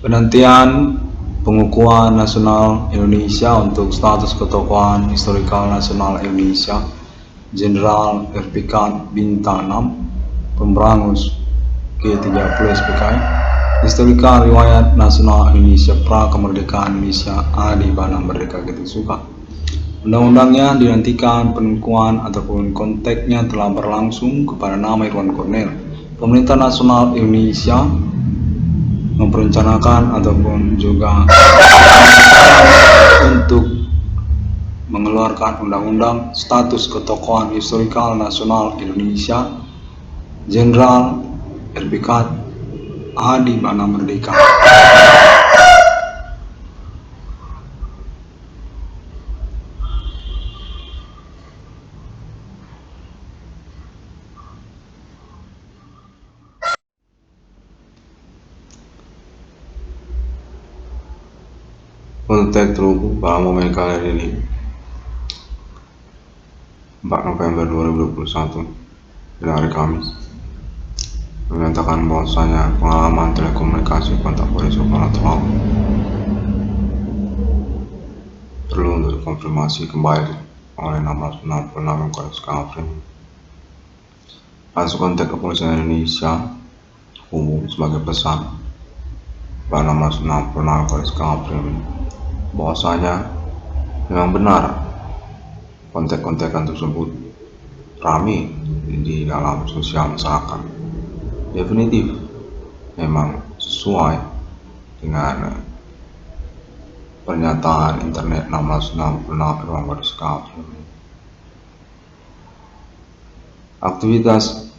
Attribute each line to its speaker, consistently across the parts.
Speaker 1: Penantian pengukuhan nasional Indonesia untuk status ketokohan historikal nasional Indonesia, Jenderal Erpikan Bintang 6, Pemberangus G30 SPKI, Historikal Riwayat Nasional Indonesia Pra Kemerdekaan Indonesia Adi Bana Merdeka Kita Suka. Undang-undangnya dinantikan pengukuhan ataupun konteksnya telah berlangsung kepada nama Irwan Cornel. Pemerintah Nasional Indonesia memperencanakan ataupun juga untuk mengeluarkan undang-undang status ketokohan historikal nasional Indonesia Jenderal Erpikat Adi Bana Merdeka. Konteks terhubung pada momen kalian ini 4 November 2021 pada hari Kamis menyatakan bahwasanya pengalaman telekomunikasi kontak polisi operasional perlu untuk dikonfirmasi kembali oleh 666 Kores Kavrim. Masuk konteks kepolisian Indonesia umum sebagai pesan pada 666 Kores Kavrim bahwasanya memang benar kontek-kontekan tersebut ramai di dalam sosial masyarakat. Definitif memang sesuai dengan pernyataan internet 1666 Irwan Kores Kavrim. Aktivitas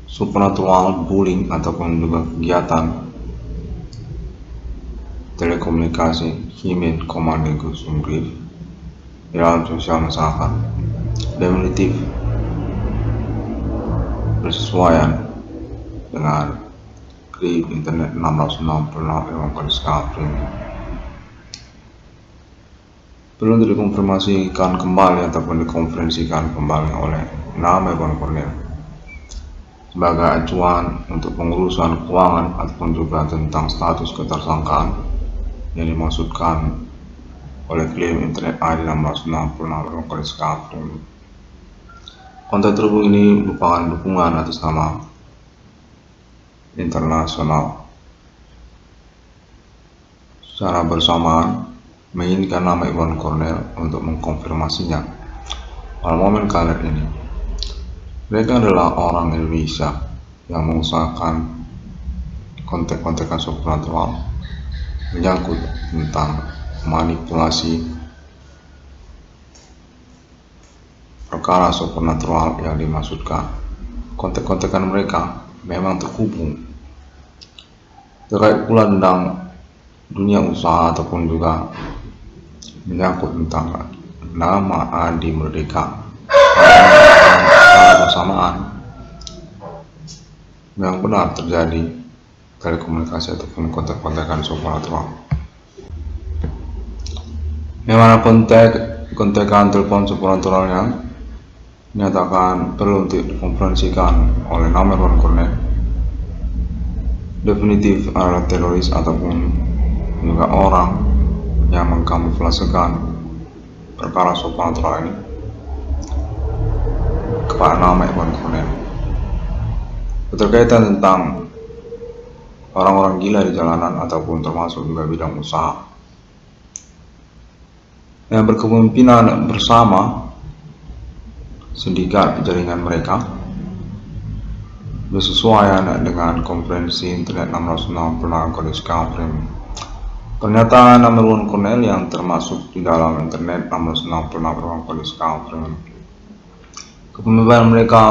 Speaker 1: supernatural, bullying ataupun juga kegiatan telekomunikasi Himen Komando Sumgrif di dalam sosial masyarakat definitif bersesuaian dengan grip internet 1666 Irwan Kores Kavrim. Perlu dikonfirmasikan kembali ataupun dikonferensikan kembali oleh nama Irwan Cornel sebagai acuan untuk pengurusan keuangan ataupun juga tentang status ketersangkaan yang dimaksudkan oleh klaim internet ID 1666 Irwan Kores Kavrim. Kontak terhubung ini merupakan dukungan atas nama internasional. Secara bersamaan menginginkan nama Irwan Cornel untuk mengkonfirmasinya pada momen kalian ini. Mereka adalah orang Indonesia yang mengusahakan kontek-kontekan supernatural menyangkut tentang manipulasi perkara supernatural yang dimaksudkan. Kontek-kontekan mereka memang terhubung terkait pula tentang dunia usaha ataupun juga menyangkut tentang nama Adi Merdeka. Secara bersamaan memang benar terjadi telekomunikasi ataupun kontak-kontakan supernatural. Yang mana kontekan telepon supernaturalnya menyatakan perlu untuk dikonferensikan oleh nama Irwan Cornel definitif adalah teroris ataupun juga orang yang mengkamuflasekan perkara supernatural ini kepada nama Irwan Cornel. Berkaitan tentang orang-orang gila di jalanan ataupun termasuk juga bidang usaha yang berkepemimpinan bersama sindikat jaringan mereka bersesuaian dengan konferensi internet 1666 Kores Kavrim. Pernyataan nama Irwan Cornel yang termasuk di dalam internet 1666 Kores Kavrim. Kepemimpinan mereka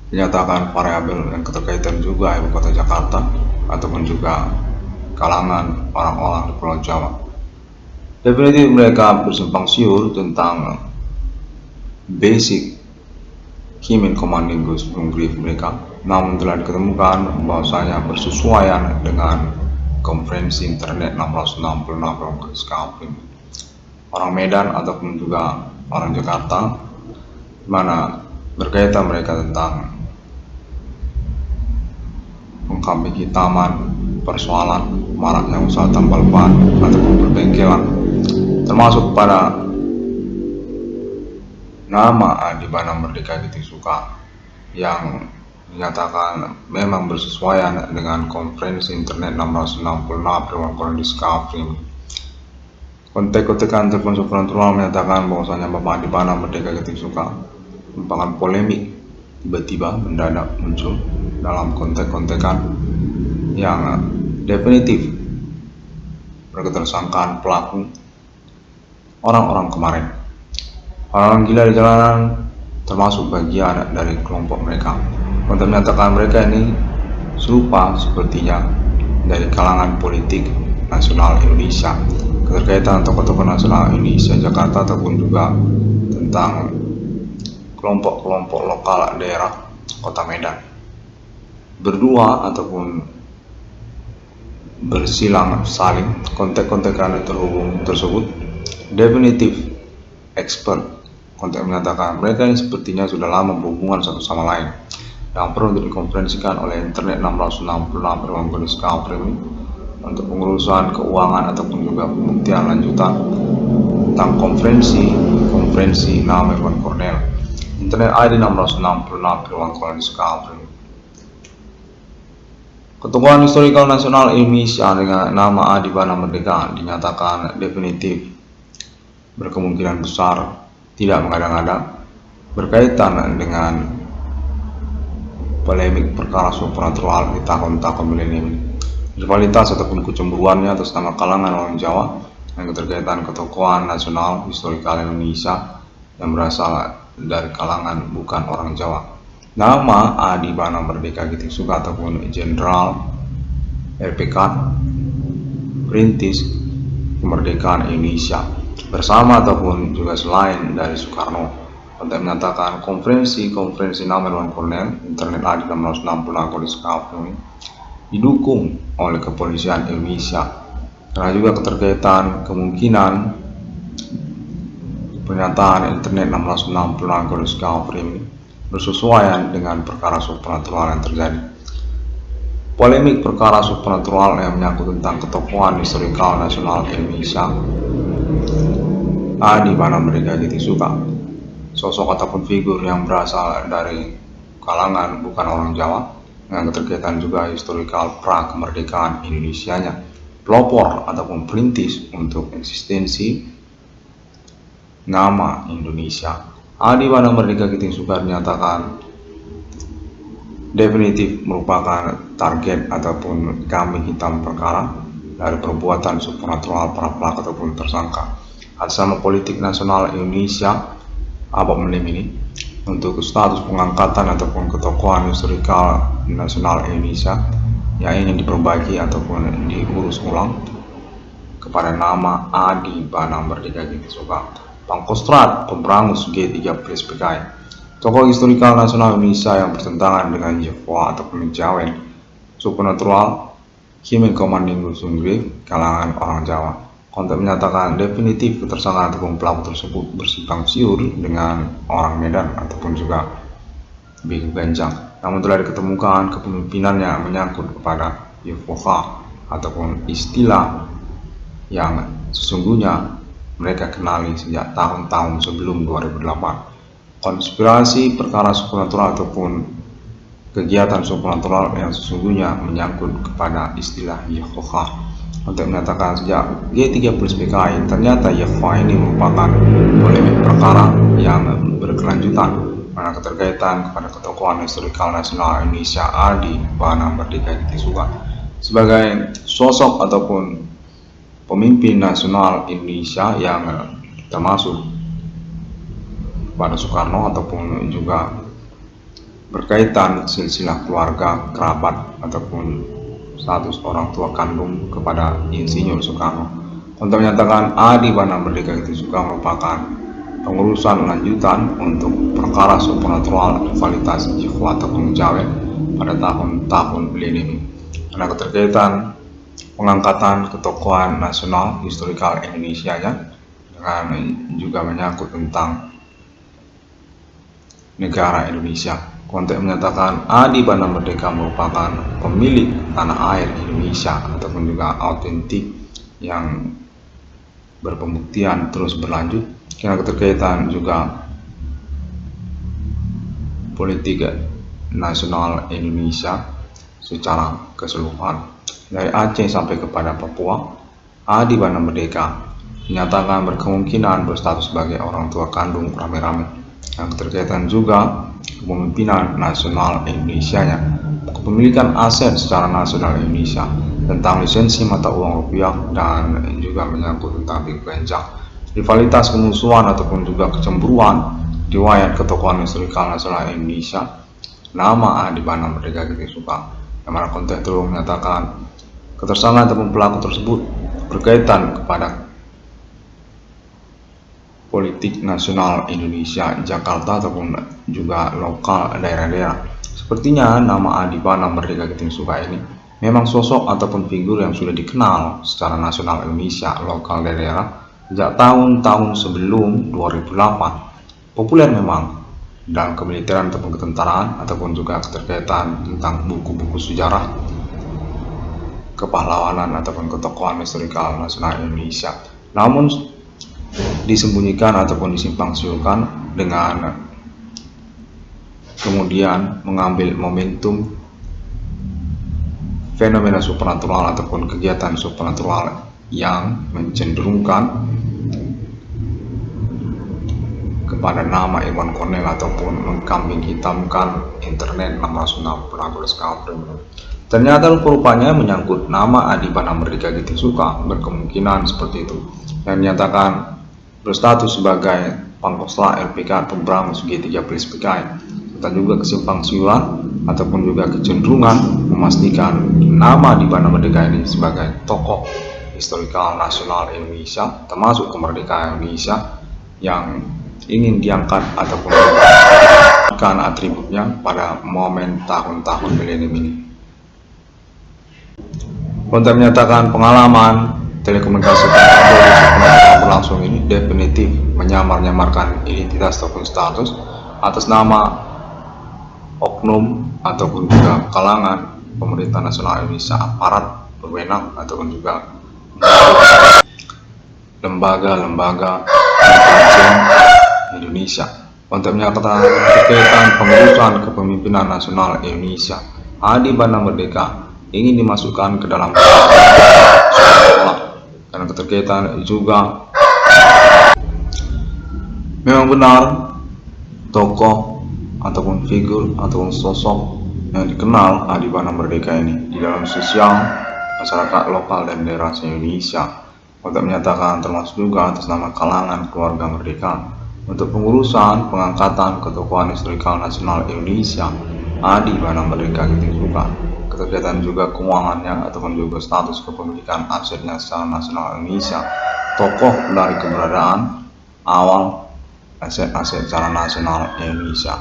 Speaker 1: dinyatakan variabel dan keterkaitan juga ibu kota Jakarta ataupun juga kalangan orang-orang di Pulau Jawa. Definitif mereka bersimpang siur tentang basic Himen Komando Sumgrif mereka, namun telah diketemukan bahwasanya bersesuaian dengan konferensi internet 1666 Kores Kavrim. Orang Medan ataupun juga orang Jakarta, mana berkaitan mereka tentang mengkambing hitaman persoalan maraknya usaha tambal ban ataupun perbengkelan, termasuk pada nama di mana Merdeka Gitu Suka yang dinyatakan memang bersesuaian dengan Konferensi Internet 666 Perwakilan Discovery. Kontek-kontekan telepon supernatural menyatakan bahwasanya Bapak di mana Merdeka Gitu Suka merupakan polemik tiba-tiba mendadak muncul dalam kontek-kontekan yang definitif berketersangkaan pelaku orang-orang kemarin. Orang gila di jalanan termasuk bagian dari kelompok mereka. Untuk menyatakan mereka ini serupa sepertinya dari kalangan politik nasional Indonesia, keterkaitan tokoh-tokoh nasional Indonesia Jakarta ataupun juga tentang kelompok-kelompok lokal daerah Kota Medan. Berdua ataupun bersilang saling kontek-kontekan terhubung tersebut definitif expert kontek menyatakan mereka ini sepertinya sudah lama berhubungan satu sama lain yang perlu dikonferensikan oleh Internet 666 Perwakilan Discovery untuk pengurusan keuangan ataupun juga pembuktian lanjutan tentang konferensi nama Iwan Cornell Internet ID 666 Perwakilan Discovery. Ketuaan Historikal Nasional Indonesia dengan nama Adi Bana Merdeka dinyatakan definitif berkemungkinan besar tidak mengada-ngada berkaitan dengan polemik perkara supernatural di tahun-tahun milenium. Rivalitas ataupun kecemburuannya atas nama kalangan orang Jawa yang keterkaitan ketokohan nasional historikal Indonesia yang berasal dari kalangan bukan orang Jawa. Nama Adi Bana Merdeka Gitu Suka ataupun Jenderal RPK Perintis Kemerdekaan Indonesia bersama ataupun juga selain dari Soekarno untuk menyatakan konferensi nama Iwan Cornell Internet ID 666 Discovery didukung oleh kepolisian Indonesia karena juga keterkaitan kemungkinan pernyataan Internet 666 Discovery bersesuaian dengan perkara supernatural yang terjadi. Polemik perkara supernatural yang menyangkut tentang ketokohan historikal nasional Indonesia Adi Bana Merdeka Gitu Suka, sosok ataupun figur yang berasal dari kalangan bukan orang Jawa dengan keterkaitan juga historikal pra kemerdekaan Indonesianya, pelopor ataupun perintis untuk eksistensi nama Indonesia. Adi Bana Merdeka Gitu Suka dinyatakan definitif merupakan target ataupun kambing hitam perkara dari perbuatan supernatural para pelaku ataupun tersangka atas nama politik nasional Indonesia APOM ini untuk status pengangkatan ataupun ketokohan historikal nasional Indonesia yang ingin diperbaiki ataupun diurus ulang kepada nama Adi Bana Merdeka Gitu Suka, Pangkostrat Pemberangus G3 PKI, tokoh historikal nasional Indonesia yang bertentangan dengan Jehovah ataupun Jawen, supernatural, Himen Komanding Sunggrif, kalangan orang Jawa. Kontak menyatakan definitif ketersangkaan ataupun pelaku tersebut bersimpang siur dengan orang Medan ataupun juga Bego Ganjang. Namun telah diketemukan kepemimpinannya menyangkut kepada Jehovah ataupun istilah yang sesungguhnya mereka kenali sejak tahun-tahun sebelum 2008. Konspirasi perkara supernatural ataupun kegiatan supernatural yang sesungguhnya menyangkut kepada istilah Yehovah untuk menyatakan sejak G3 PKI ternyata Yehovah ini merupakan polemik perkara yang berkelanjutan mana keterkaitan kepada ketokohan historikal nasional Indonesia Adi Bana Merdeka Gitu Suka sebagai sosok ataupun pemimpin nasional Indonesia yang termasuk pada Soekarno ataupun juga berkaitan silsilah keluarga kerabat ataupun status orang tua kandung kepada Insinyur Soekarno untuk menyatakan Adi Bana Merdeka Gitu Suka merupakan pengurusan lanjutan untuk perkara supernatural rivalitas Jehovah ataupun Jawen pada tahun-tahun milenium karena keterkaitan pengangkatan ketokohan nasional historikal Indonesia dengan juga menyangkut tentang negara Indonesia. Kontek menyatakan Adi Bana Merdeka merupakan pemilik tanah air Indonesia ataupun juga autentik yang berpembuktian terus berlanjut karena keterkaitan juga politik nasional Indonesia secara keseluruhan dari Aceh sampai kepada Papua. Adi Bana Merdeka menyatakan berkemungkinan berstatus sebagai orang tua kandung rame-rame yang keterkaitan juga kepemimpinan nasional Indonesia-nya, kepemilikan aset secara nasional Indonesia, tentang lisensi mata uang rupiah, dan juga menyangkut tentang digoncang rivalitas, kemusuhan ataupun juga kecemburuan riwayat ketokohan historikal nasional Indonesia. Nama Adi Bana Merdeka Suka yang mana konteks itu menyatakan ketersangkaan ataupun pelaku tersebut berkaitan kepada politik nasional Indonesia, Jakarta ataupun juga lokal daerah-daerah. Sepertinya nama Adi Bana Merdeka Suka ini memang sosok ataupun figur yang sudah dikenal secara nasional Indonesia, lokal daerah sejak tahun-tahun sebelum 2008. Populer memang dalam kemiliteran ataupun ketentaraan ataupun juga keterkaitan tentang buku-buku sejarah kepahlawanan ataupun ketokohan historikal nasional Indonesia. Namun disembunyikan ataupun disimpang siurkan dengan kemudian mengambil momentum fenomena supernatural ataupun kegiatan supernatural yang mencenderungkan kepada nama Irwan Cornell ataupun mengkambing hitamkan internet 666 cover. Ternyata rupanya menyangkut nama Adi Bana Merdeka Suka, berkemungkinan seperti itu, yang dinyatakan berstatus sebagai Pangkostrat LPK atau Brangus G3 PKI, serta juga kesimpang siuran ataupun juga kecenderungan memastikan nama Adi Bana Merdeka ini sebagai tokoh historikal nasional Indonesia, termasuk kemerdekaan Indonesia yang ingin diangkat ataupun menggunakan atributnya pada momen tahun-tahun milenium ini. Untuk menyatakan pengalaman telekomunikasi berlangsung ini definitif menyamar-nyamarkan identitas ataupun status atas nama oknum ataupun juga kalangan pemerintah nasional Indonesia, aparat berwenang ataupun juga lembaga-lembaga intelijen Indonesia untuk menyatakan berkaitan pengurusan kepemimpinan nasional Indonesia. Adi Bana Merdeka ingin dimasukkan ke dalam sekolah karena keterkaitan juga memang benar tokoh ataupun figur ataupun sosok yang dikenal Adi Bana Merdeka ini di dalam sosial masyarakat lokal dan daerah Indonesia, untuk menyatakan termasuk juga atas nama kalangan keluarga merdeka untuk pengurusan pengangkatan ketokohan historikal nasional Indonesia. Adi Bana Merdeka Suka keterkaitan juga keuangannya ataupun juga status kepemilikan asetnya secara nasional Indonesia, tokoh dari keberadaan awal aset-aset secara nasional Indonesia.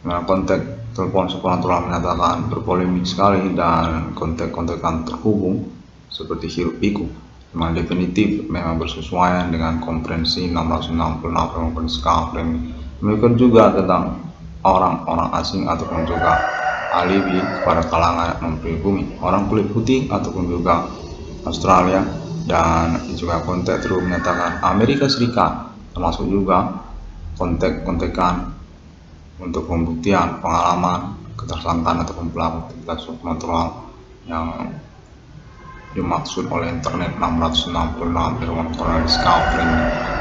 Speaker 1: Nah, konteks telepon supernatural menyatakan berpolemik sekali dan konteks-kontekan terhubung seperti hiruk pikuk memang definitif memang bersesuaian dengan konferensi 666 Coupling. Demikian juga tentang orang-orang asing ataupun juga alibi kepada kalangan mempribumi orang kulit putih ataupun juga Australia, dan juga konteks terus menyatakan Amerika Serikat, termasuk juga kontek-kontekan untuk pembuktian pengalaman ketersangkaan ataupun pelaku aktivitas supernatural yang dimaksud oleh internet 666 Irwan Cornell Discovery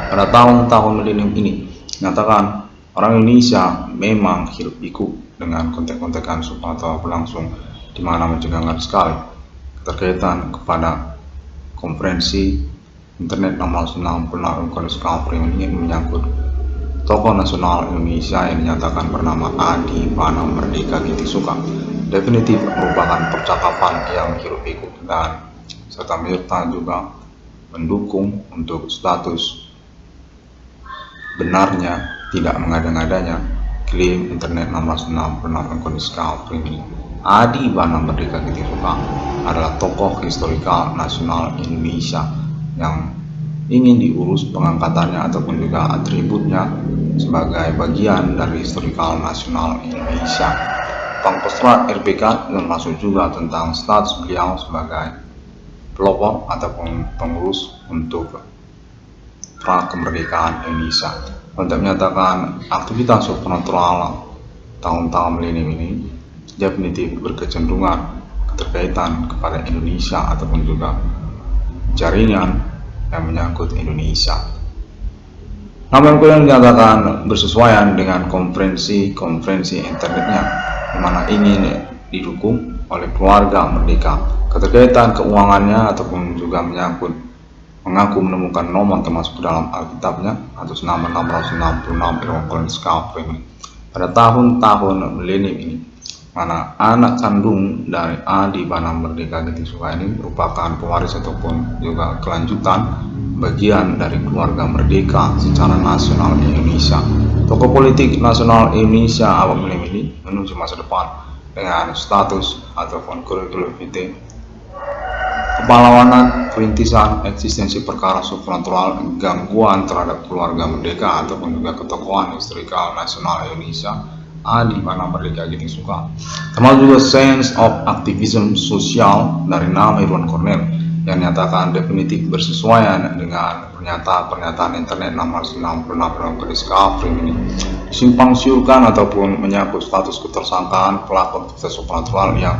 Speaker 1: pada tahun-tahun milenium ini. Menyatakan orang Indonesia memang hiruk pikuk dengan kontek-kontekan supernatural berlangsung, di mana mencengangkan sekali keterkaitan kepada konferensi internet 666 Irwan Discovery ini menyangkut tokoh nasional Indonesia yang dinyatakan bernama Adi Bana Merdeka Suka. Definitif merupakan percakapan yang hiruk pikuk dan serta merta juga mendukung untuk status benarnya tidak mengada-ngadanya klaim internet 666 kondisi ini. Adi Bana Merdeka Suka adalah tokoh historikal nasional Indonesia yang ingin diurus pengangkatannya ataupun juga atributnya sebagai bagian dari historikal nasional Indonesia. Pangkostrat RPK termasuk juga tentang status beliau sebagai pelopor ataupun pengurus untuk pra kemerdekaan Indonesia. Untuk menyatakan aktivitas supranatural tahun-tahun milenium ini definitif berkecenderungan keterkaitan kepada Indonesia ataupun juga jaringan yang menyangkut Indonesia. Namun kemudian dinyatakan bersesuaian dengan konferensi internetnya, di mana ingin didukung oleh keluarga merdeka. Keterkaitan keuangannya ataupun juga mengaku menemukan nomor termasuk dalam Alkitabnya atas nama 666 Irwan Cornelis Kavring pada tahun-tahun milenium ini, mana anak kandung dari Adi Bana Merdeka Getisuka ini merupakan pewaris ataupun juga kelanjutan bagian dari keluarga merdeka secara nasional Indonesia. Tokoh politik nasional Indonesia awal milenium ini menuju masa depan dengan status ataupun kurikulum vitae kepahlawanan, perintisan, eksistensi perkara supranatural, gangguan terhadap keluarga merdeka ataupun juga ketokohan historikal nasional Indonesia Adi Bana Merdeka Getisuka, termasuk juga sense of activism sosial dari nama Irwan Cornelis yang nyatakan definitif bersesuaian dengan pernyataan internet nomor 96 Irwan Cornelis Kavring ini simpang siurkan ataupun menyangkut status ketersangkaan pelaku aktivitas supranatural yang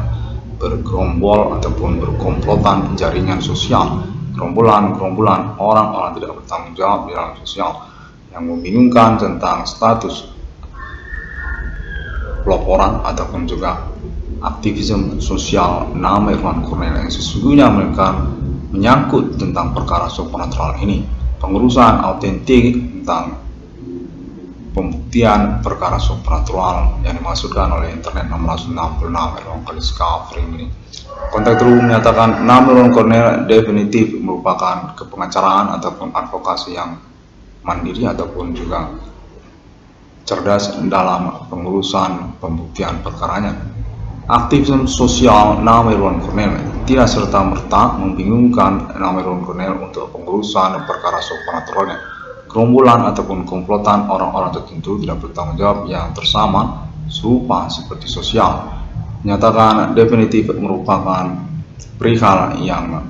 Speaker 1: bergerombol ataupun berkomplotan jaringan sosial, gerombolan orang-orang tidak bertanggung jawab di dalam sosial yang membingungkan tentang status peloporan ataupun juga aktivisme sosial nama Irwan Cornelis yang sesungguhnya mereka menyangkut tentang perkara supranatural ini, pengurusan autentik tentang pembuktian perkara supranatural yang dimaksudkan oleh internet 666 Irwan Cornelis Kavring ini. Konteks terus menyatakan nama Irwan Cornelis definitif merupakan kepengacaraan ataupun advokasi yang mandiri ataupun juga cerdas dalam pengurusan pembuktian perkaranya. Aktivisme sosial nama Irwan Cornelis tidak serta-merta membingungkan nama Irwan Cornelis untuk pengurusan perkara supranatural. Gerombolan ataupun komplotan orang-orang tertentu tidak bertanggung jawab yang tersama serupa seperti sosial menyatakan definitif merupakan perihal yang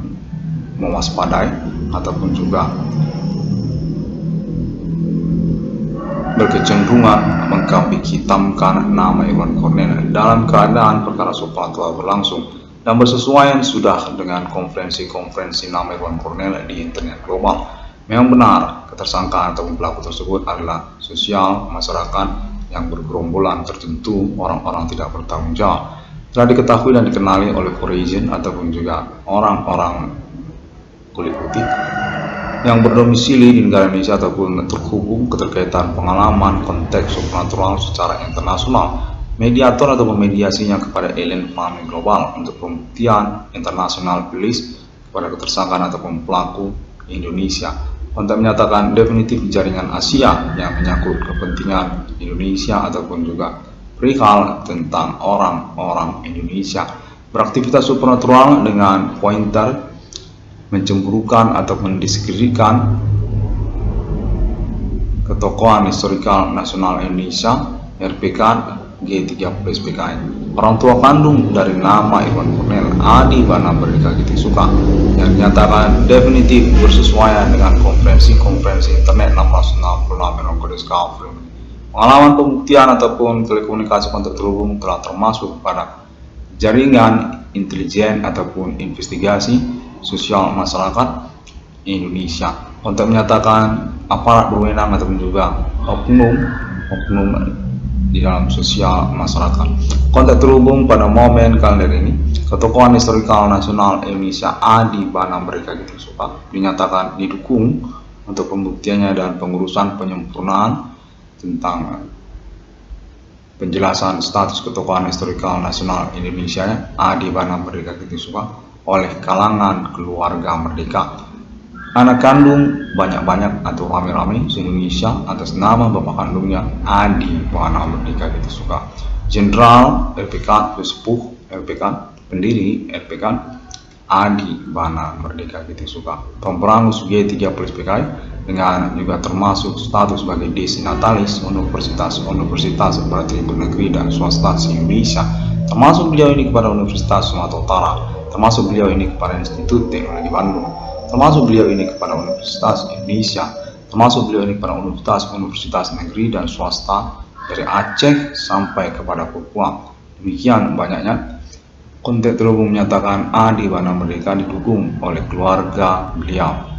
Speaker 1: mewaspadai ataupun juga berkecenderungan mengkambing hitamkan nama Irwan Cornelis dalam keadaan perkara supranatural berlangsung dan bersesuaian sudah dengan konferensi nama Irwan Cornelis di internet global. Memang benar ketersangkaan ataupun pelaku tersebut adalah sosial masyarakat yang bergerombolan tertentu orang-orang tidak bertanggung jawab. Telah diketahui dan dikenali oleh Parisian ataupun juga orang-orang kulit putih yang berdomisili di negara Indonesia ataupun terhubung keterkaitan pengalaman konteks supranatural secara internasional, mediator ataupun mediasinya kepada alien farming global untuk pembuktian internasional rilis kepada ketersangkaan ataupun pelaku Indonesia. Untuk menyatakan definitif jaringan Asia yang menyangkut kepentingan Indonesia ataupun juga perihal tentang orang-orang Indonesia beraktivitas supranatural dengan pointer mencemburukan atau mendiskreditkan ketokohan historikal nasional Indonesia RPK G30 SPKI, orang tua kandung dari nama Irwan Cornelis Adi Bana Merdeka Getisuka yang dinyatakan definitif bersesuaian dengan konferensi internet 666 Irwan Cornelis Kavring. Pengalaman pembuktian ataupun telekomunikasi kontak terhubung telah termasuk pada jaringan intelijen ataupun investigasi sosial masyarakat Indonesia untuk menyatakan aparat berwenang ataupun juga oknum di dalam sosial masyarakat. Kontak terhubung pada momen kalender ini, ketokohan historikal nasional Indonesia Adi Bana Merdeka Getisuka dinyatakan didukung untuk pembuktiannya dan pengurusan penyempurnaan tentang penjelasan status ketokohan historikal nasional Indonesia Adi Bana Merdeka Getisuka oleh kalangan keluarga merdeka. Anak kandung banyak-banyak atau rame-rame se-Indonesia atas nama bapak kandungnya Adi Bana Merdeka Getisuka, Jenderal RPK, Sepuh RPK, pendiri RPK, Adi Bana Merdeka gitu suka pemberangus G30 PKI dengan juga termasuk status sebagai desinatalis universitas bertribun negeri dan swasta se-Indonesia, termasuk beliau ini kepada Universitas Sumatera Utara, termasuk beliau ini kepada Institut Teknologi Bandung, termasuk beliau ini kepada Universitas Indonesia, termasuk beliau ini kepada universitas negeri dan swasta dari Aceh sampai kepada Papua. Demikian banyaknya konten terhubung menyatakan Adi Bana Merdeka didukung oleh keluarga beliau.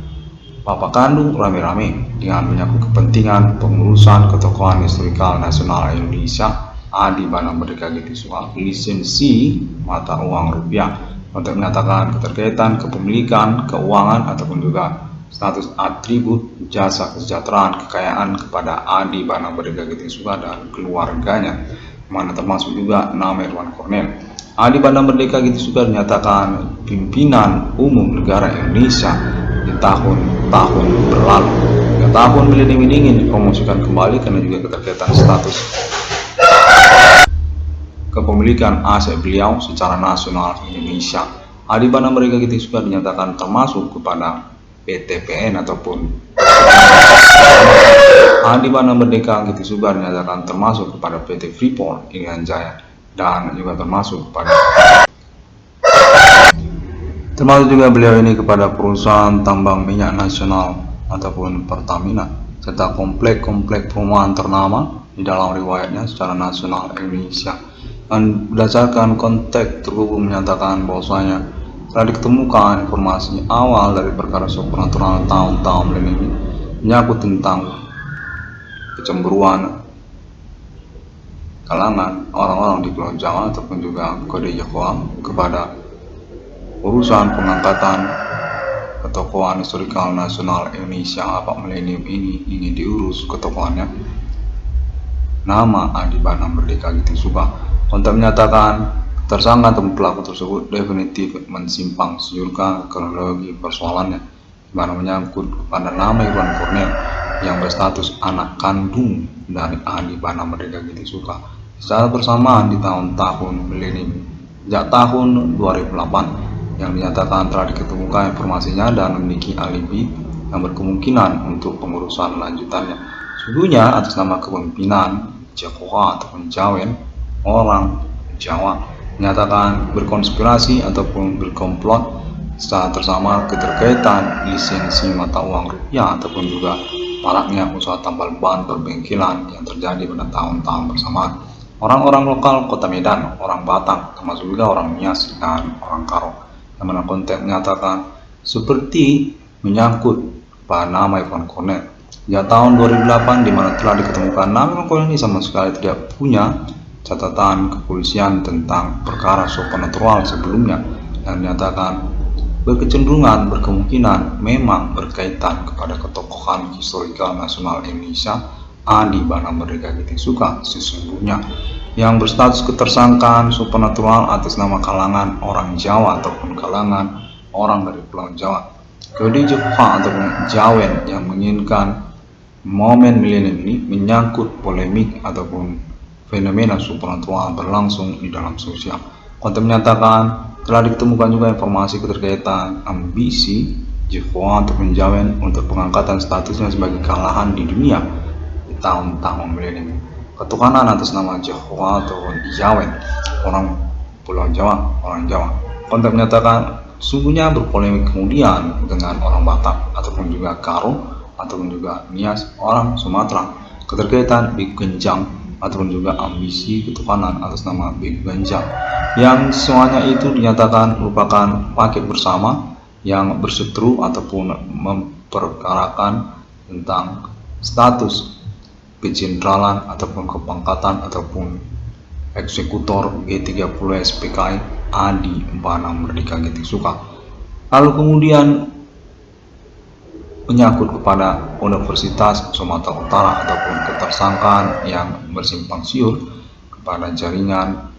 Speaker 1: Bapak kandung rame-rame dengan menyangkut kepentingan pengurusan ketokohan historikal nasional Indonesia. Adi Bana Merdeka Getisua lisensi mata uang rupiah untuk menyatakan keterkaitan kepemilikan keuangan ataupun juga status atribut jasa kesejahteraan kekayaan kepada Adi Bana Merdeka Getisua dan keluarganya, mana termasuk juga nama Irwan Cornel. Adi Bana Merdeka Getisua dinyatakan pimpinan umum negara Indonesia di tahun-tahun berlalu. Hingga tahun milenium ini ingin dipromosikan kembali karena juga keterkaitan status kepemilikan aset beliau secara nasional Indonesia. Adi Bana Merdeka Getisua dinyatakan termasuk kepada PTPN ataupun Adi Bana Merdeka Getisua dinyatakan termasuk kepada PT Freeport Irian Jaya dan juga termasuk juga beliau ini kepada perusahaan tambang minyak nasional ataupun Pertamina, serta komplek-komplek perumahan ternama di dalam riwayatnya secara nasional Indonesia. Dan berdasarkan konteks terhubung menyatakan bahwasanya telah diketemukan informasi awal dari perkara supranatural tahun-tahun milenium menyangkut tentang kecemburuan kalangan orang-orang di Pulau Jawa ataupun juga kode Jawa kepada urusan pengangkatan ketokohan historikal nasional Indonesia apa milenium ini ingin diurus ketokohannya. Nama Adi Bana Merdeka Getisua untuk menyatakan tersangka atau pelaku tersebut definitif mensimpang siurkan kronologi persoalannya, mana menyangkut kepada nama Irwan Cornel yang berstatus anak kandung dari Adi Bana Merdeka Getisua secara bersamaan di tahun-tahun milenium sejak tahun 2008 yang dinyatakan telah diketemukan informasinya dan memiliki alibi yang berkemungkinan untuk pengurusan lanjutannya. Sesungguhnya atas nama kepemimpinan Jawa ataupun Jawen orang Jawa menyatakan berkonspirasi ataupun berkomplot secara bersama keterkaitan lisensi mata uang rupiah ataupun juga maraknya usaha tambal ban perbengkelan yang terjadi pada tahun-tahun bersamaan. Orang-orang lokal Kota Medan, orang Batak, termasuk juga orang Nias dan orang Karo, yang mana konteks menyatakan seperti menyangkut pada nama Irwan Cornel. Ya tahun 2008 di mana telah diketemukan nama Irwan Cornel ini sama sekali tidak punya catatan kepolisian tentang perkara supernatural sebelumnya, dan menyatakan berkecenderungan berkemungkinan memang berkaitan kepada ketokohan historikal nasional Indonesia Adi Bana Merdeka Getisua sesungguhnya yang berstatus ketersangkaan supernatural atas nama kalangan orang Jawa ataupun kalangan orang dari Pulau Jawa. Kode Jawa ataupun Jawen yang menginginkan momen milenium ini menyangkut polemik ataupun fenomena supernatural berlangsung di dalam sosial. Konten menyatakan telah ditemukan juga informasi keterkaitan ambisi Jawa ataupun Jawen untuk pengangkatan statusnya sebagai kalahan di dunia di tahun-tahun milenium. Ketuhanan atas nama Jawa ataupun Jawen orang Pulau Jawa, orang Jawa. Konten menyatakan sungguhnya berpolemik kemudian dengan orang Batak ataupun juga Karo ataupun juga Nias orang Sumatera keterkaitan Big Genjang ataupun juga ambisi ketuhanan atas nama Big Genjang yang semuanya itu dinyatakan merupakan paket bersama yang berseteru ataupun memperkarakan tentang status kejeneralan ataupun kepangkatan ataupun eksekutor G30 SPKI Adi Bana Merdeka Getisua. Lalu kemudian menyangkut kepada Universitas Sumatera Utara ataupun ketersangkaan yang bersimpang siur kepada jaringan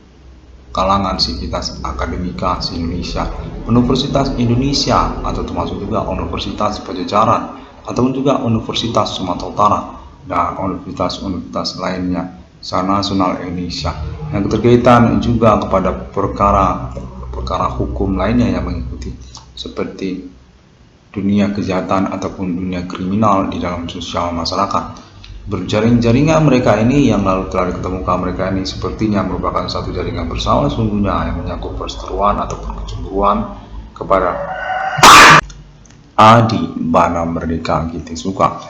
Speaker 1: kalangan sivitas akademika se-Indonesia, Universitas Indonesia atau termasuk juga Universitas Pajajaran ataupun juga Universitas Sumatera Utara dan universitas-universitas lainnya secara nasional Indonesia yang keterkaitan juga kepada perkara perkara hukum lainnya yang mengikuti, seperti dunia kejahatan ataupun dunia kriminal di dalam sosial masyarakat. Berjaring-jaringan mereka ini yang lalu telah diketemukan mereka ini sepertinya merupakan satu jaringan bersama sungguhnya yang menyangkut perseteruan ataupun kecemburuan kepada Adi Bana Merdeka Giti Suka.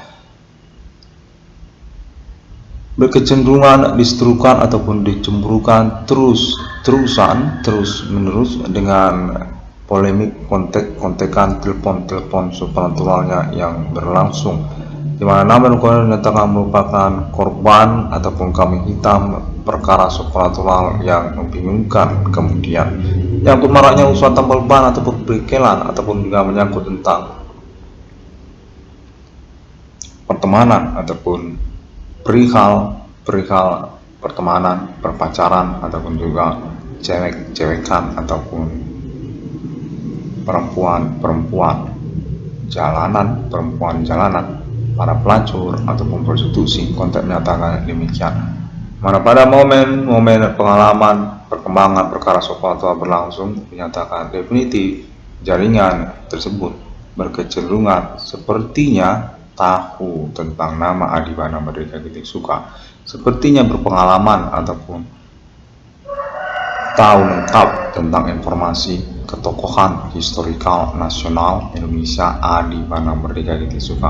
Speaker 1: Berkecenderungan diseterukan ataupun dicemburukan terus-menerus dengan polemik kontek-kontekan telepon supranatural yang berlangsung, di mana nama dinyatakan merupakan korban ataupun kambing hitam perkara supranatural yang membingungkan. Kemudian yang maraknya usaha tambal ban ataupun berkelan ataupun juga menyangkut tentang pertemanan ataupun perihal pertemanan, perpacaran ataupun juga cewek-cewekan ataupun perempuan jalanan, para pelacur ataupun prostitusi. Konten menyatakan demikian. Mana pada momen pengalaman perkembangan perkara supranatural berlangsung, dinyatakan definitif jaringan tersebut berkecenderungan sepertinya tahu tentang nama Adi Bana Merdeka Giti Suka, sepertinya berpengalaman ataupun tahu lengkap tentang informasi ketokohan historikal nasional Indonesia Adi Bana Merdeka Giti Suka,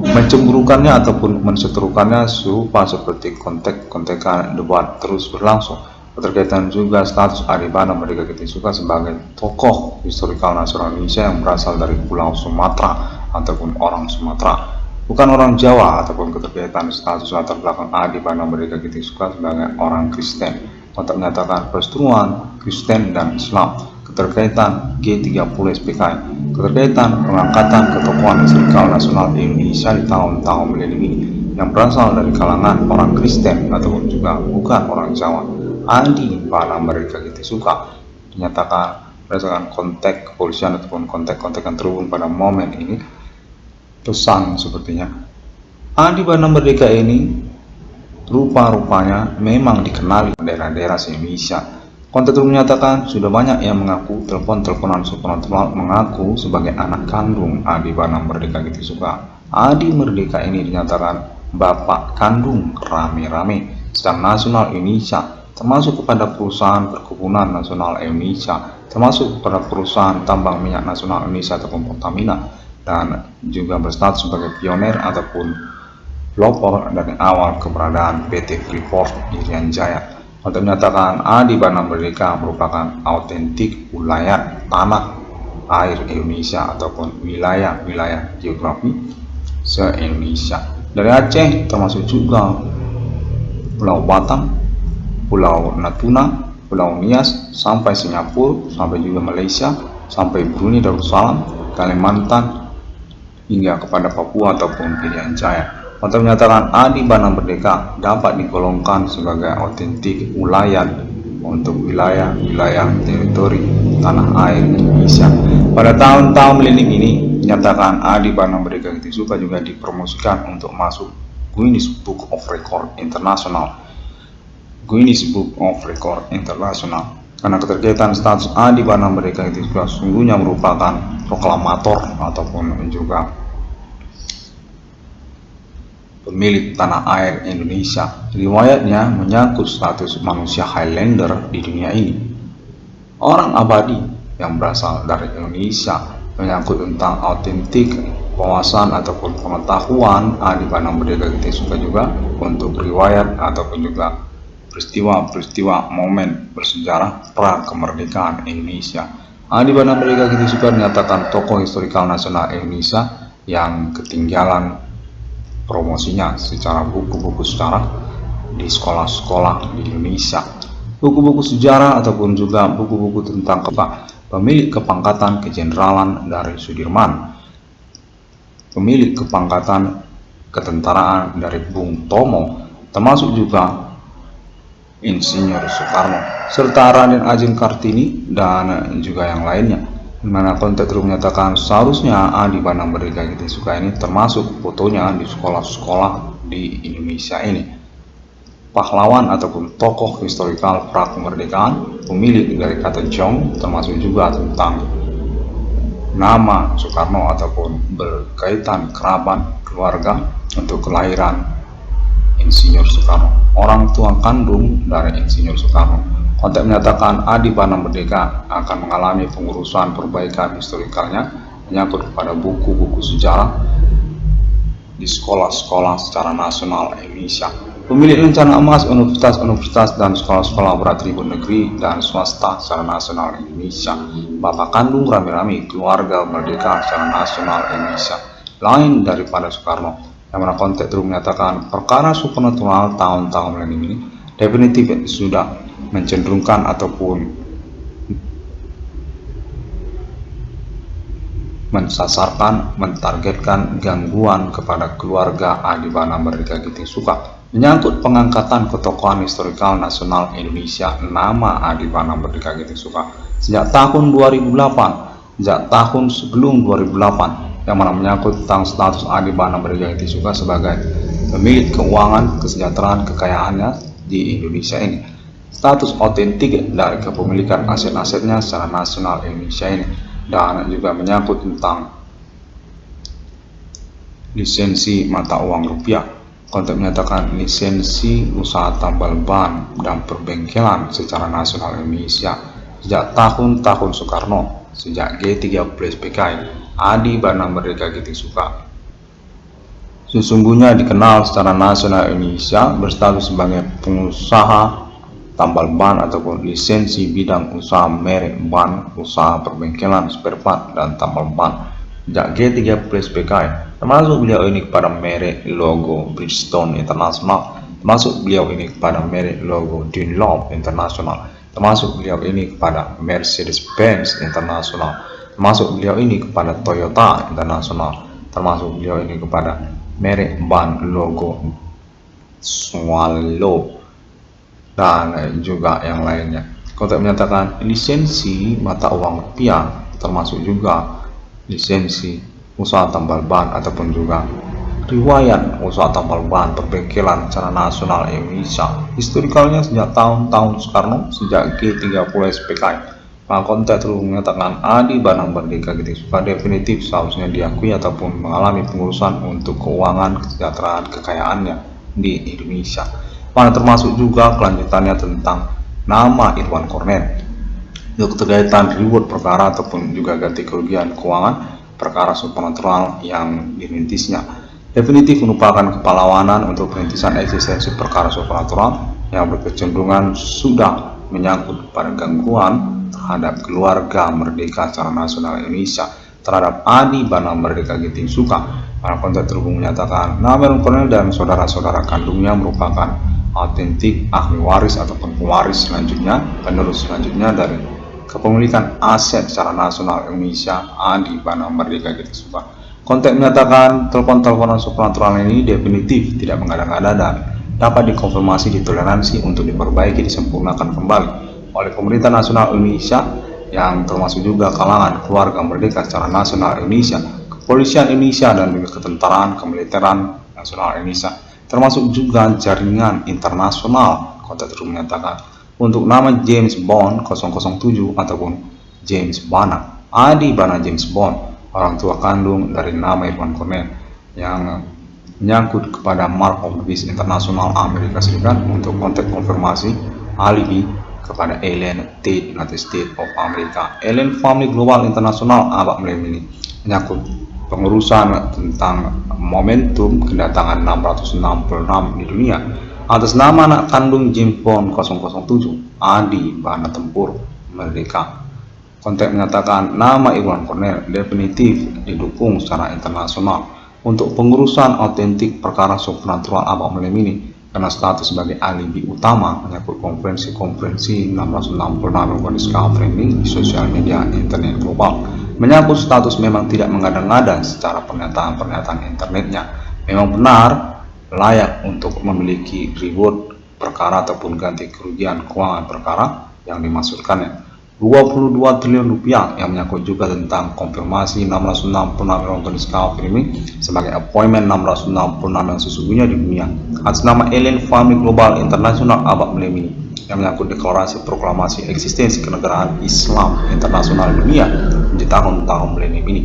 Speaker 1: mencemburukannya ataupun menseterukannya serupa seperti kontek-kontekan debat terus berlangsung. Berkaitan juga status Adi Bana Merdeka Giti Suka sebagai tokoh historikal nasional Indonesia yang berasal dari Pulau Sumatera ataupun orang Sumatera, bukan orang Jawa, ataupun keterkaitan status latar belakang Adi Bana Merdeka Giti Suka sebagai orang Kristen. Konten menyatakan perseteruan Kristen dan Islam, keterkaitan G30 SPKI, keterkaitan pengangkatan ketokohan historikal nasional Indonesia di tahun-tahun milenium ini yang berasal dari kalangan orang Kristen ataupun juga bukan orang Jawa. Adi Bana Merdeka Giti Suka dinyatakan berdasarkan konteks kepolisian ataupun konteks yang terhubung pada momen ini. Pesan sepertinya Adi Bana Merdeka ini rupa-rupanya memang dikenali daerah-daerah se-Indonesia. Konten menyatakan sudah banyak yang mengaku teleponan supranatural mengaku sebagai anak kandung Adi Bana Merdeka Giti Suka. Adi Merdeka ini dinyatakan bapak kandung rame-rame sedang nasional Indonesia, termasuk kepada perusahaan perkebunan nasional Indonesia, termasuk kepada perusahaan tambang minyak nasional Indonesia ataupun Pertamina, dan juga berstatus sebagai pionir ataupun pelopor dari awal keberadaan PT Freeport Irian Jaya. Untuk menyatakan Adi Bana Merdeka merupakan autentik wilayah tanah air Indonesia ataupun wilayah geografi se-Indonesia. Dari Aceh termasuk juga Pulau Batam, Pulau Natuna, Pulau Nias, sampai Singapura, sampai juga Malaysia, sampai Brunei Darussalam, Kalimantan, hingga kepada Papua ataupun Irian Jaya. Untuk menyatakan Adi Bana Merdeka dapat digolongkan sebagai autentik wilayah untuk wilayah teritori tanah air Indonesia. Pada tahun-tahun milenium ini dinyatakan Adi Bana Merdeka Giti Suka juga dipromosikan untuk masuk Guinness Book of Record International. Karena keterkaitan status Adi Bana Merdeka Giti Suka sungguhnya merupakan proklamator ataupun juga pemilik tanah air Indonesia. Riwayatnya menyangkut status manusia Highlander di dunia ini, orang abadi yang berasal dari Indonesia, menyangkut tentang autentik wawasan ataupun pengetahuan Adi Bana Merdeka Giti Suka juga untuk riwayat ataupun juga peristiwa momen bersejarah pra kemerdekaan Indonesia. Adi Bana Merdeka Giti Suka dinyatakan tokoh historikal nasional Indonesia yang ketinggalan promosinya secara buku-buku sejarah di sekolah-sekolah di Indonesia. Buku-buku sejarah ataupun juga buku-buku tentang pemilik kepangkatan kejeneralan dari Sudirman, pemilik kepangkatan ketentaraan dari Bung Tomo, termasuk juga Insinyur Soekarno, serta Raden Ajeng Kartini dan juga yang lainnya. Di mana konten menyatakan seharusnya Adi Bana Merdeka Giti Suka ini termasuk fotonya di sekolah-sekolah di Indonesia ini. pahlawan ataupun tokoh historikal pra kemerdekaan, pemilik dari kata Jong, termasuk juga tentang nama Soekarno ataupun berkaitan kerabat keluarga untuk kelahiran Insinyur Soekarno, orang tua kandung dari Insinyur Soekarno. Konteks menyatakan Adi Bana Merdeka akan mengalami pengurusan perbaikan historikalnya menyangkut kepada buku-buku sejarah di sekolah-sekolah secara nasional Indonesia. Pemilik rencana emas universitas-universitas dan sekolah-sekolah beratribut negeri dan swasta secara nasional Indonesia. Bapak kandung rame-rame keluarga merdeka secara nasional Indonesia, lain daripada Soekarno, yang mana konteks terus menyatakan perkara supernatural tahun-tahun milenium ini definitif sudah mencenderungkan ataupun mensasarkan, mentargetkan gangguan kepada keluarga Adi Bana Merdeka Giting Suka menyangkut pengangkatan ketokohan historikal nasional Indonesia nama Adi Bana Merdeka Giting Suka sejak tahun 2008, sejak tahun sebelum 2008, yang mana menyangkut tentang status Adi Bana Merdeka Giting Suka sebagai pemilik keuangan kesejahteraan kekayaannya di Indonesia ini, status otentik dari kepemilikan aset-asetnya secara nasional Indonesia ini, dan juga menyangkut tentang lisensi mata uang rupiah. Konteks menyatakan lisensi usaha tambal ban dan perbengkelan secara nasional Indonesia sejak tahun-tahun Soekarno, sejak G30 PKI, Adi Bana Merdeka Giting Suka sesungguhnya dikenal secara nasional Indonesia berstatus sebagai pengusaha tambal ban ataupun lisensi bidang usaha merek ban, usaha perbengkelan, spare part, dan tambal ban sejak G30 PKI, termasuk beliau ini kepada merek logo Bridgestone International, termasuk beliau ini kepada merek logo Dunlop International, termasuk beliau ini kepada Mercedes-Benz International, termasuk beliau ini kepada Toyota International, termasuk beliau ini kepada merek ban logo Swallow dan juga yang lainnya. Konteks menyatakan lisensi mata uang rupiah termasuk juga lisensi usaha tambal ban ataupun juga riwayat usaha tambal ban perbengkelan secara nasional Indonesia historikalnya sejak tahun-tahun Soekarno, sejak G30 PKI. Maka konteks terus menyatakan Adi Bana Merdeka Giting Suka definitif seharusnya diakui ataupun mengalami pengurusan untuk keuangan kesejahteraan kekayaannya di Indonesia, mana termasuk juga kelanjutannya tentang nama Irwan Cornell untuk terkaitan reward perkara ataupun juga ganti kerugian keuangan perkara supernatural yang dirintisnya. Definitif merupakan kepahlawanan untuk perintisan eksistensi perkara supernatural yang berkecenderungan sudah menyangkut pada gangguan terhadap keluarga merdeka secara nasional Indonesia terhadap Adi Bana Merdeka Giting Suka. Para konteks terhubung menyatakan nama Irwan Cornell dan saudara-saudara kandungnya merupakan autentik ahli waris ataupun pewaris selanjutnya, penerus selanjutnya dari kepemilikan aset secara nasional Indonesia Adi Bana Merdeka Giting Suka. Konteks menyatakan telepon-teleponan supernatural ini definitif tidak mengada-ngada dan dapat dikonfirmasi, ditoleransi untuk diperbaiki, disempurnakan kembali oleh pemerintah nasional Indonesia yang termasuk juga kalangan keluarga merdeka secara nasional Indonesia, kepolisian Indonesia, dan juga ketentaraan kemiliteran nasional Indonesia, termasuk juga jaringan internasional. Konteks terus menyatakan untuk nama James Bond 007 ataupun James Bana, Adi Bana James Bond, orang tua kandung dari nama Irwan Cornell, yang menyangkut kepada Mark of the Beast Internasional Amerika Serikat untuk konteks konfirmasi alibi kepada Alien Tate United States of America, Alien Family Global International abad milenium ini, menyangkut pengurusan tentang momentum kedatangan 666 di dunia atas nama anak kandung James Bond 007 Adi Bana Tempur Merdeka. Konteks menyatakan nama Irwan Cornell definitif didukung secara internasional untuk pengurusan autentik perkara supernatural abad milenium ini karena status sebagai alibi utama menyangkut konferensi 666 Discovery di sosial media internet global. Menyangkut status memang tidak mengada-ngada secara pernyataan-pernyataan internetnya, memang benar layak untuk memiliki reward perkara ataupun ganti kerugian keuangan perkara yang dimaksudkannya. 22 triliun rupiah, yang menyangkut juga tentang konfirmasi 666 Irwan Kardus Kafrim sebagai appointment 666 yang sesungguhnya di dunia atas nama Alien Family Global International Abad Millennium, yang menyangkut deklarasi proklamasi eksistensi kenegaraan Islam internasional dunia di tahun-tahun milenium ini.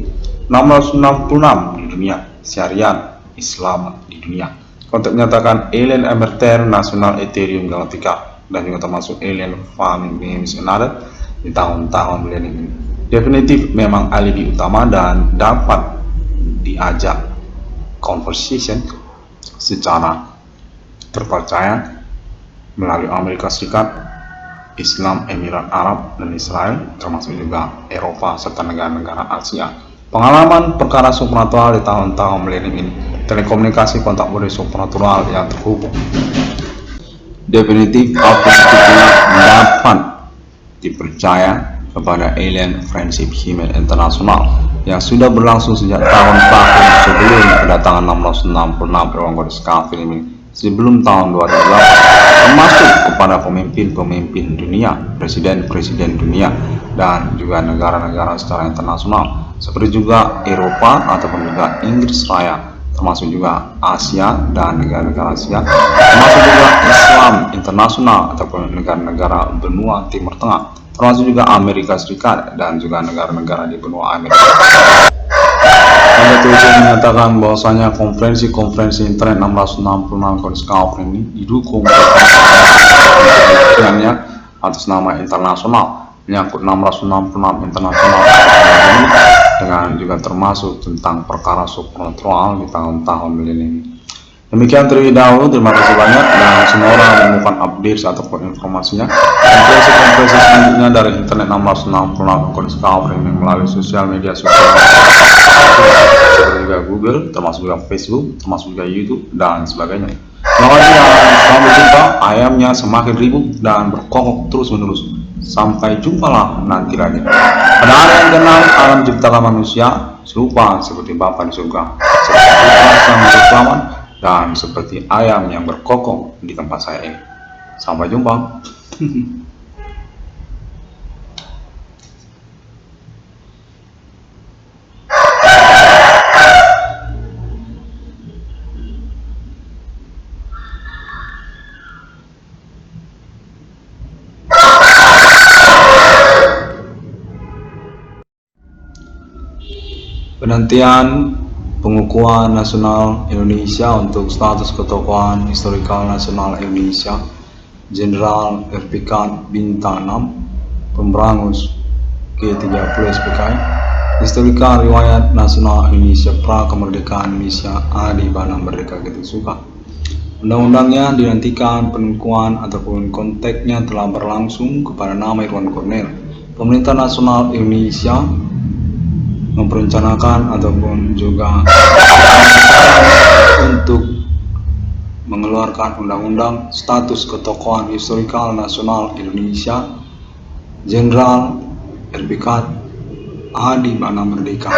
Speaker 1: 666 di dunia, syariat Islam di dunia. Konteks menyatakan Alien Emerter Nasional Ethereum Galactica dan juga termasuk Alien Family National di tahun-tahun milenium ini. Definitif memang alibi utama dan dapat diajak conversation secara terpercaya melalui Amerika Serikat, Islam, Emirat Arab, dan Israel, termasuk juga Eropa serta negara-negara Asia. Pengalaman perkara supernatural di tahun-tahun milenium ini, telekomunikasi kontak body supernatural yang terhubung. Definitif autentiknya dapat dipercaya kepada Alien Friendship Human International yang sudah berlangsung sejak tahun-tahun sebelum kedatangan 666 Irwan Kardus Kafrim ini, sebelum tahun 2008, termasuk kepada pemimpin-pemimpin dunia, presiden-presiden dunia, dan juga negara-negara secara internasional, seperti juga Eropa ataupun juga Inggris Raya, termasuk juga Asia dan negara-negara Asia, termasuk juga Islam internasional ataupun negara-negara benua Timur Tengah, termasuk juga Amerika Serikat dan juga negara-negara di benua Amerika. Anda terus menyatakan bahwasanya konferensi internet 666 Kardus Kafrim ini didukung penelitiannya atas nama internasional menyangkut 666 internasional dengan juga termasuk tentang perkara supernatural di tahun-tahun milenium. Demikian terlebih dahulu, terima kasih banyak, dan semua orang menemukan update ataupun informasinya. Konferensi selanjutnya dari internet 666 Kardus Kafrim melalui sosial media seperti juga Google, termasuk juga Facebook, termasuk juga YouTube dan sebagainya. Terima kasih dan sampai jumpa. Ayamnya semakin ribut dan berkokok terus menerus. Sampai jumpa lah nanti lagi. Pada hari yang kenal alam ciptakan manusia serupa seperti Bapa di surga, seperti sang berkelaman, dan seperti ayam yang berkokok di tempat saya ini. Sampai jumpa. Penantian pengukuhan nasional Indonesia untuk status ketokohan historikal nasional Indonesia, Jenderal RPK Bintang 6, Pemberangus G30 SPKI, Historika Riwayat Nasional Indonesia Pra Kemerdekaan Indonesia Adi Bana Merdeka Gitu Suka. Undang-undangnya dinantikan pengukuhan ataupun konteksnya telah berlangsung kepada nama Irwan Cornel. Pemerintah Nasional Indonesia memperencanakan ataupun juga untuk mengeluarkan undang-undang status ketokohan historikal nasional Indonesia, Jenderal RPK Adi Bana Merdeka.